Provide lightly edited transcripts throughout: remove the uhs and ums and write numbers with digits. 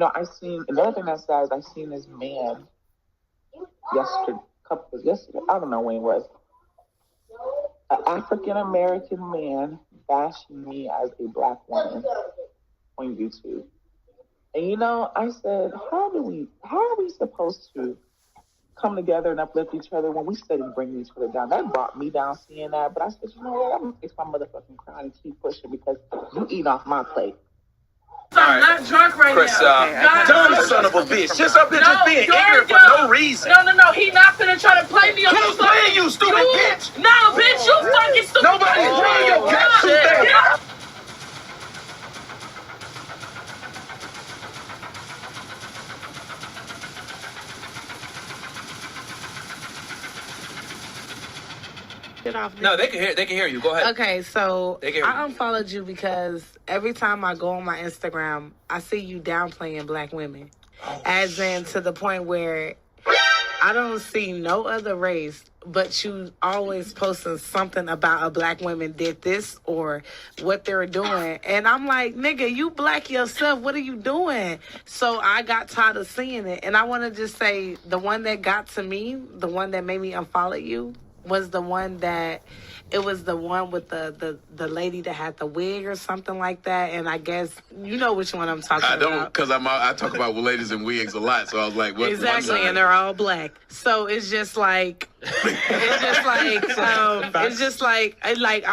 I seen another thing that says I seen this man yesterday. I don't know when it was. An African American man bashing me as a black woman on YouTube. And I said, how are we supposed to come together and uplift each other when we steady bringing each other down? That brought me down seeing that. But I said, you know what? I'm gonna face my motherfucking crown and keep pushing because you eat off my plate. I'm not drunk right Chris, now. dumb son of a bitch. Just up here just being ignorant for no reason. No. He not finna try to play me. Who's playing you, stupid bitch? No, bitch, you fucking stupid. Nobody's playing your cat shit. No, they can hear you. Go ahead. Okay, so I unfollowed you because every time I go on my Instagram, I see you downplaying black women. As in to the point where I don't see no other race, but you always posting something about a black woman did this or what they're doing. And I'm like, nigga, you black yourself. What are you doing? So I got tired of seeing it. And I want to just say the one that got to me, the one that made me unfollow you, was the one that it was the one with the lady that had the wig or something like that. And I guess you know which one I'm talking about. I don't, because I talk about ladies in wigs a lot. So I was like, what? Exactly, and they're all black. So it's just like, I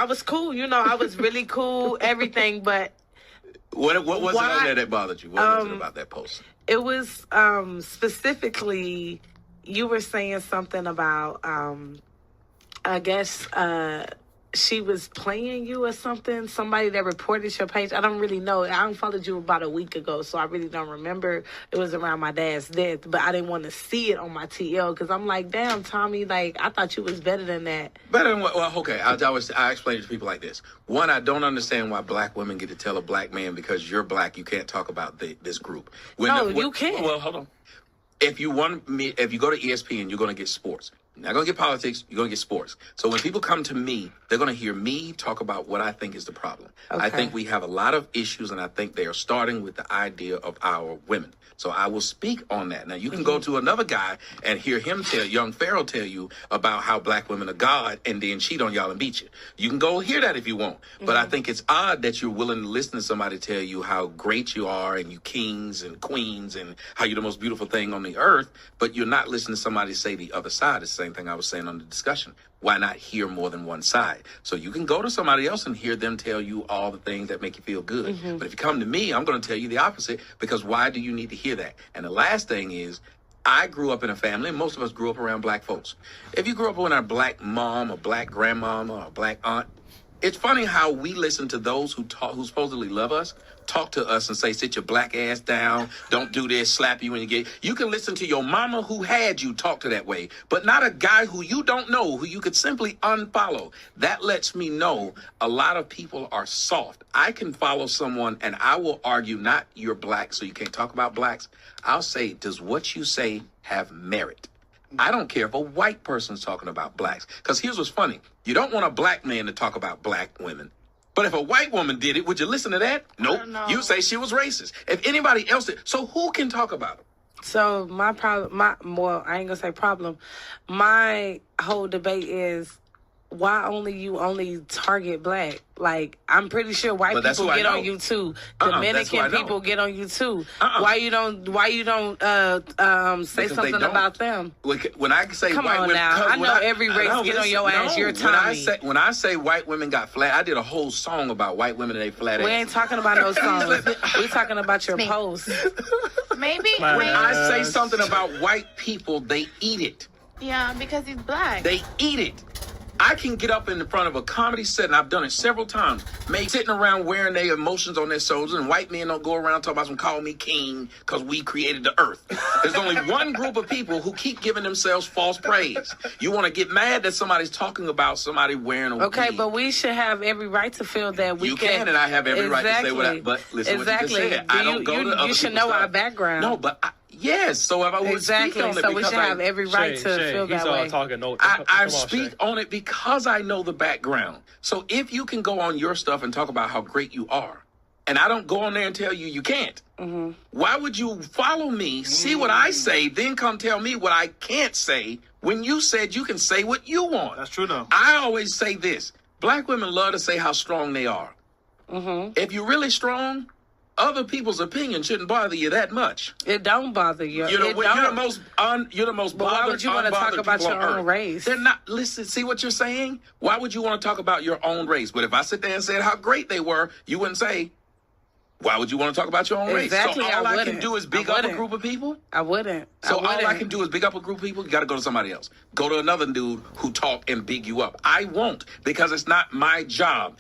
was cool. I was really cool, everything. But what was it on there that bothered you? What was it about that post? It was specifically you were saying something about. I guess she was playing you or something. Somebody that reported your page. I don't really know. I unfollowed you about a week ago, so I really don't remember. It was around my dad's death, but I didn't want to see it on my TL because I'm like, damn, Tommy, I thought you was better than that. Better than what? Well, okay. I explain it to people like this. One, I don't understand why black women get to tell a black man because you're black, you can't talk about this group. You can't. Well, hold on. If you go to ESPN, you're going to get sports. You're not going to get politics, you're going to get sports. So when people come to me, they're going to hear me talk about what I think is the problem. Okay. I think we have a lot of issues, and I think they are starting with the idea of our women. So I will speak on that. Now, you can go to another guy and hear him young Pharaoh tell you about how black women are God and then cheat on y'all and beat you. You can go hear that if you want. But I think it's odd that you're willing to listen to somebody tell you how great you are and you kings and queens and how you're the most beautiful thing on the earth, but you're not listening to somebody say the other side. It's the same thing I was saying on the discussion. Why not hear more than one side? So you can go to somebody else and hear them tell you all the things that make you feel good. But if you come to me, I'm going to tell you the opposite, because why do you need to hear that? And the last thing is, I grew up in a family, and most of us grew up around black folks. If you grew up with a black mom, a black grandmama, or a black aunt, it's funny how we listen to those who supposedly love us, talk to us and say, sit your black ass down, don't do this, slap you when you get... You can listen to your mama who had you talk to that way, but not a guy who you don't know, who you could simply unfollow. That lets me know a lot of people are soft. I can follow someone and I will argue, not you're black, so you can't talk about blacks. I'll say, does what you say have merit? I don't care if a white person's talking about blacks. Because here's what's funny. You don't want a black man to talk about black women. But if a white woman did it, would you listen to that? Nope. You say she was racist. If anybody else did, so who can talk about it? So my problem, I ain't gonna say problem. My whole debate is, why you target black? Like, I'm pretty sure white people get on you too. Dominican people get on you too. Why you don't say something about them? When I say come white on women, now, I know every race get on your ass. You're Tommy. When I say white women got flat, I did a whole song about white women and they flat ass. We ain't talking about no songs. We talking about your post. Maybe when I say something about white people, they eat it. Yeah, because he's black. They eat it. I can get up in the front of a comedy set, and I've done it several times, sitting around wearing their emotions on their shoulders, and white men don't go around talking about some call me king because we created the earth. There's only one group of people who keep giving themselves false praise. You want to get mad that somebody's talking about somebody wearing a wig. But we should have every right to feel that we can. And I have every right to say what I... But listen what you just said. I don't go to other You should know our background. No, but... Yes, so if I would speak on it, so we should have every right to feel that way. I speak on it because I know the background. So if you can go on your stuff and talk about how great you are, and I don't go on there and tell you you can't. Mm-hmm. Why would you follow me, see what I say, then come tell me what I can't say when you said you can say what you want? That's true, though. I always say this. Black women love to say how strong they are. Mm-hmm. If you're really strong, other people's opinion shouldn't bother you that much. It don't bother you. You're the most bothered. But why would you want to talk about your own race? They're not. Listen, see what you're saying? Why would you want to talk about your own race? But if I sit there and said how great they were, you wouldn't say, why would you want to talk about your own race? So all I can do is big up a group of people? I wouldn't. So all I can do is big up a group of people? You got to go to somebody else. Go to another dude who talk and big you up. I won't, because it's not my job.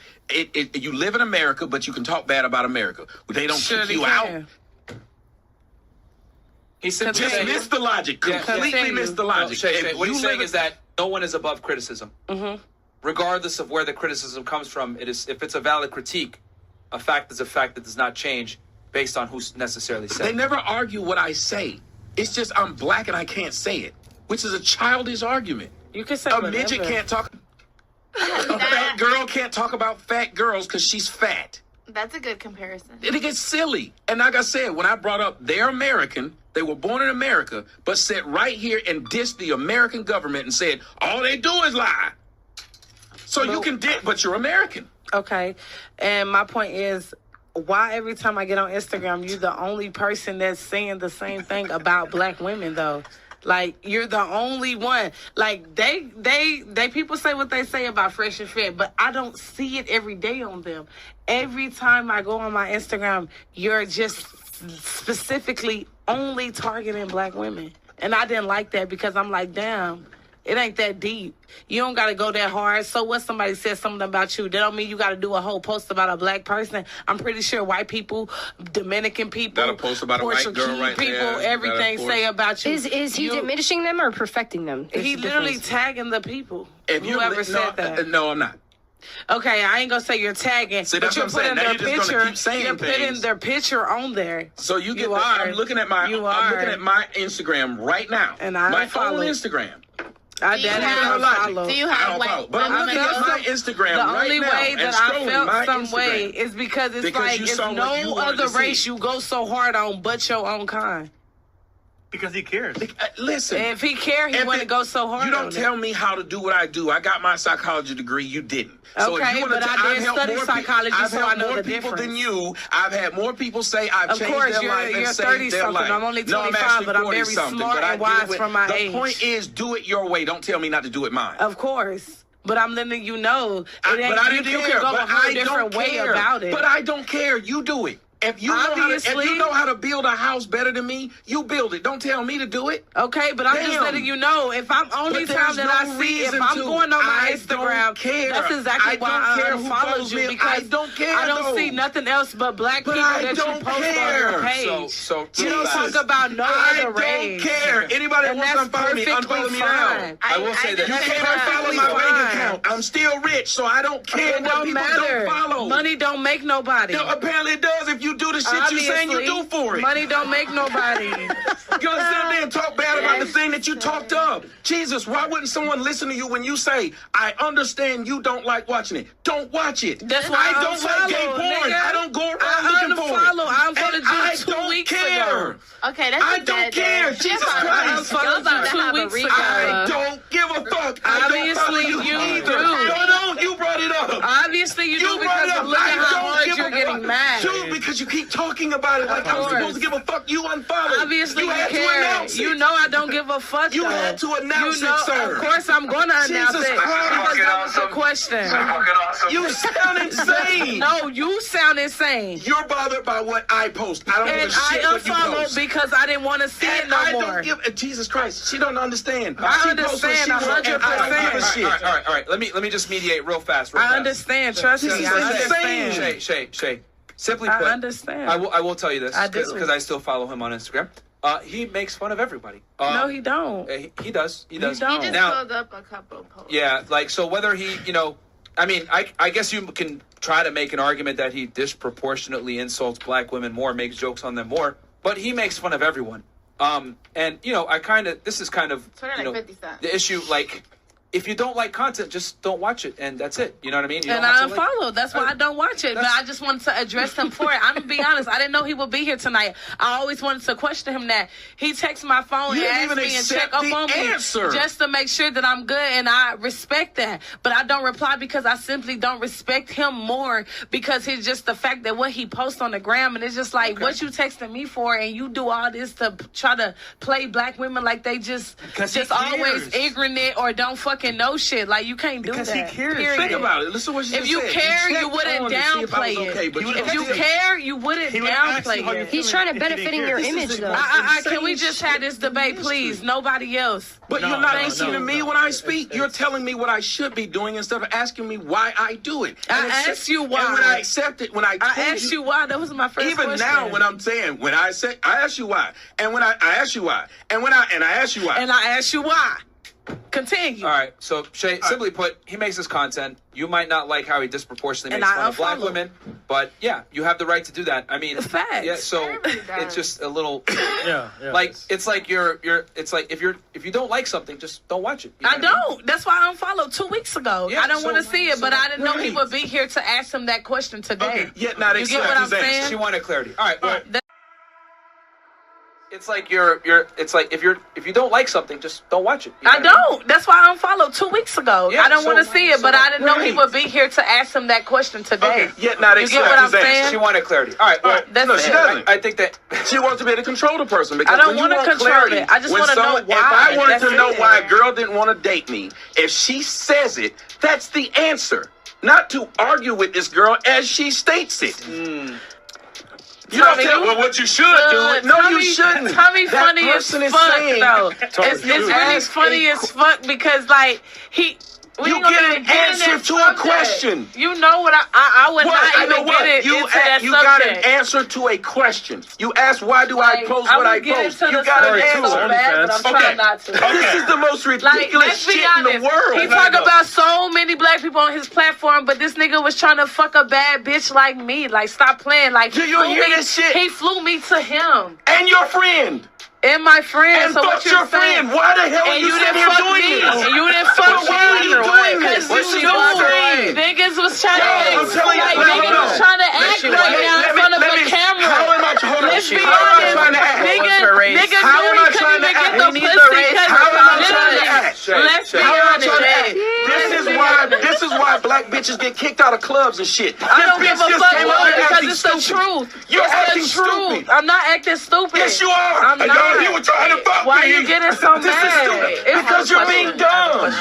You live in America, but you can talk bad about America. They don't kick you out. He said, just missed the logic. Completely missed the logic. Shay, what he's saying is that no one is above criticism. Mm-hmm. Regardless of where the criticism comes from, if it's a valid critique, a fact is a fact that does not change based on who's necessarily saying. They never argue what I say. It's just I'm black and I can't say it, which is a childish argument. You can say a midget can't talk. A fat girl can't talk about fat girls because she's fat. That's a good comparison. It gets silly. And like I said, when I brought up they're American, they were born in America, but sat right here and dissed the American government and said, all they do is lie. So you can but you're American. Okay. And my point is, why every time I get on Instagram, you're the only person that's saying the same thing about black women, though? Like, you're the only one. Like, they people say what they say about Fresh and Fit, but I don't see it every day on them. Every time I go on my Instagram, you're just specifically only targeting black women. And I didn't like that, because I'm like, damn, it ain't that deep. You don't got to go that hard. So what, somebody says something about you, that don't mean you got to do a whole post about a black person. I'm pretty sure white people, Dominican people, got a post about Portuguese a white girl right people, there. everything say about you. Is he diminishing them or perfecting them? He literally tagging the people. If whoever said that. No, I'm not. Okay, I ain't gonna say you're tagging, See, but you're putting their picture. You're putting their picture on there. So I'm looking at my Instagram right now. And I don't follow. My own Instagram. Do you have white? But I'm looking at my Instagram the right only now. way that I felt some Instagram. way is because it's no other race you go so hard on but your own kind. Because he cares. Listen. If he cared, he wouldn't go so hard. You don't tell me how to do what I do. I got my psychology degree. You didn't. So okay, but I did study psychology, so I know the difference. I've helped more people than you. I've had more people say I've changed their life and saved their life. I'm only 25, but I'm very smart and wise for my age. The point is, do it your way. Don't tell me not to do it mine. Of course. But I'm letting you know. But I didn't you care. Can go but a whole different way about it. But I don't care. You do it. If you know how to build a house better than me, you build it. Don't tell me to do it. Okay, but I'm just letting you know. If I'm only time that I see, if I'm going on my Instagram, that's exactly why I unfollowed you, because I don't care. I don't see nothing else but black people that you post on your page. So you don't talk about no other race. I don't care. Anybody that wants to unfollow me, unfollow me now. I will say that you can't unfollow my bank account. I'm still rich, so I don't care what people don't follow. Money don't make nobody. Apparently it does if you do the shit you saying you do for it. Money don't make nobody. You're gonna sit there and talk bad about the thing that you talked up. Jesus, why wouldn't someone listen to you when you say, I understand you don't like watching it? Don't watch it. That's why I don't like gay porn. I don't go around looking for it. I'm gonna do 2 weeks ago. Okay, that's I don't care. Jesus Christ. I don't give a fuck. Obviously you do. No, you brought it up. Obviously you do, because I'm looking at how hard you're getting mad. Dude, because you keep talking about it like I'm supposed to give a fuck. You unfollowed. Obviously you had care. to announce it. You know I don't give a fuck. You had to announce it, sir. Of course I'm going to announce it. Because that was the question. You sound insane. No, you sound insane. You're bothered by what I post. I don't give a shit what you post. Because I didn't want to see it no more. Jesus Christ, she don't understand. I understand 100%. All right. Let me just mediate real fast. I understand. Trust me. I understand. Shay. Simply put, I understand. I will tell you this, because I I still follow him on Instagram. He makes fun of everybody. No, he don't. He does. He don't. He just pulled up a couple posts. Yeah, so whether he, I mean, I guess you can try to make an argument that he disproportionately insults black women more, makes jokes on them more, but he makes fun of everyone. And this is kind of Twitter like 50 Cent. the issue. if you don't like content, just don't watch it, and that's it. You know what I mean? You and I unfollowed. That's why I don't watch it. But I just wanted to address him for it. I'm gonna be honest. I didn't know he would be here tonight. I always wanted to question him that. He texts my phone and asks me and check up on me just to make sure that I'm good, and I respect that. But I don't reply because I simply don't respect him more because it's just the fact that what he posts on the gram, and it's just like what you texting me for, and you do all this to try to play black women like they just always ignorant or don't fucking know shit. Like you can't do because that. Because he cares. Period. Think about it. Listen to what she If you said. care, you wouldn't downplay it. Okay, if you care, you wouldn't downplay it. He's trying to benefit in your image, though. Can we just have this debate, please? Nobody else. But you're not listening to me when I speak. You're telling me what I should be doing instead of asking me why I do it. I asked you why. And when I accept it, when I asked you why, that was my first question. Even now, when I'm saying, when I say, I ask you why, and when I ask you why, and when I ask you why, and I ask you why. Continue. All right. So, Shay, simply put, he makes this content. You might not like how he disproportionately makes fun of black women, but yeah, you have the right to do that. I mean, facts. Yeah. So it's just a little, like it's like it's like if you don't like something, just don't watch it. I don't. That's why I unfollowed 2 weeks ago. I don't want to see it, but I didn't know he would be here to ask him that question today. Okay. Yeah. Now they you get what I'm saying? She wanted clarity. All right. Well, it's like it's like if you don't like something, just don't watch it. I don't. That's why I unfollowed 2 weeks ago. I don't want to see it, but I didn't know he would be here to ask him that question today. Okay. Yeah, now they you get what I'm saying? She wanted clarity. All right. Well, no, she doesn't. I think that she wants to be able to control the person. Because I don't want to control it. I just want to know why. If I wanted to know why a girl didn't want to date me, if she says it, that's the answer. Not to argue with this girl as she states it. You don't tell well what you should do. No, you shouldn't. Tommy funny as fuck, though. It's really funny as fuck because, like, you get an answer to a question. You know what? I would not even get it into that subject. You got an answer to a question. You asked why do I post what I post. You got an answer. But I'm trying not to. This is the most ridiculous shit in the world. He talk about so many black people on his platform, but this nigga was trying to fuck a bad bitch like me. Like, stop playing. Like, do you hear this shit? He flew me to him. And your friend. And my friend. And so what your friend. Why the hell are you sitting here doing this? And you didn't fuck me. Why are you doing this? What's you doing? Niggas was trying to act. Niggas was trying to act right now in front of the camera. How am I Let's be honest. Nigga how am I trying to act? How am I trying to act? Let's be honest. This is why black bitches get kicked out of clubs and shit. I don't give a fuck because it's the truth. You're acting stupid. I'm not acting stupid. Yes, you are. I'm not. You were trying to fuck me. Why are you getting so this mad? Is stupid. Because you're being dumb.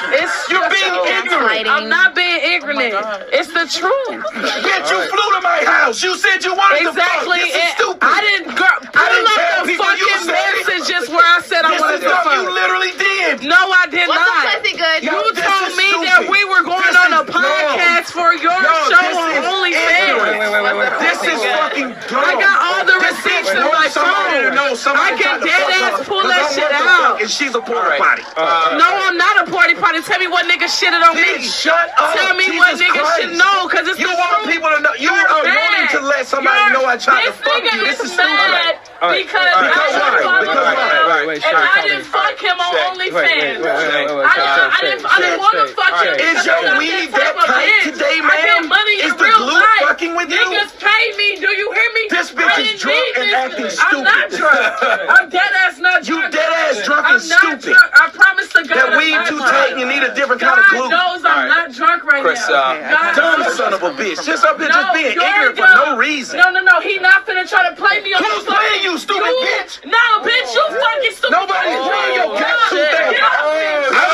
You're being ignorant. I'm not being ignorant. It's the truth. Bitch, you flew to my house. You said you wanted to fuck. This is stupid. I didn't put up the fucking messages where I said I wanted to fuck. You literally did. No, I did not. What's the pussy good? You told me that we were going on a podcast for your show on OnlyFans. Wait. This is fucking dumb. I got all the receipts in my phone. I can dead ass pull that shit out. And she's a porta potty. No, I'm not a party potty. Tell me what nigga shitted on me. Shut up. Tell me what nigga should know, because it's you want people to know. You are wanting to let somebody know I tried to fuck you. This is stupid. Because I didn't fuck him on OnlyFans. I didn't want to fuck him. Is your weed that tight today, man? Is the glue fucking with you? Niggas pay me. Do you hear me? This bitch is drunk and acting stupid. I'm not drunk. I'm dead ass not drunk. You dead ass drunk and stupid. I promise to God. That weed too tight and you need a different kind of glue. God knows I'm not drunk right now. Dumb son of a bitch. Just up here just being ignorant for no reason. No. He not finna try to play me on Who's playing you, stupid bitch? No, bitch, you fucking stupid. Nobody's playing your cat. I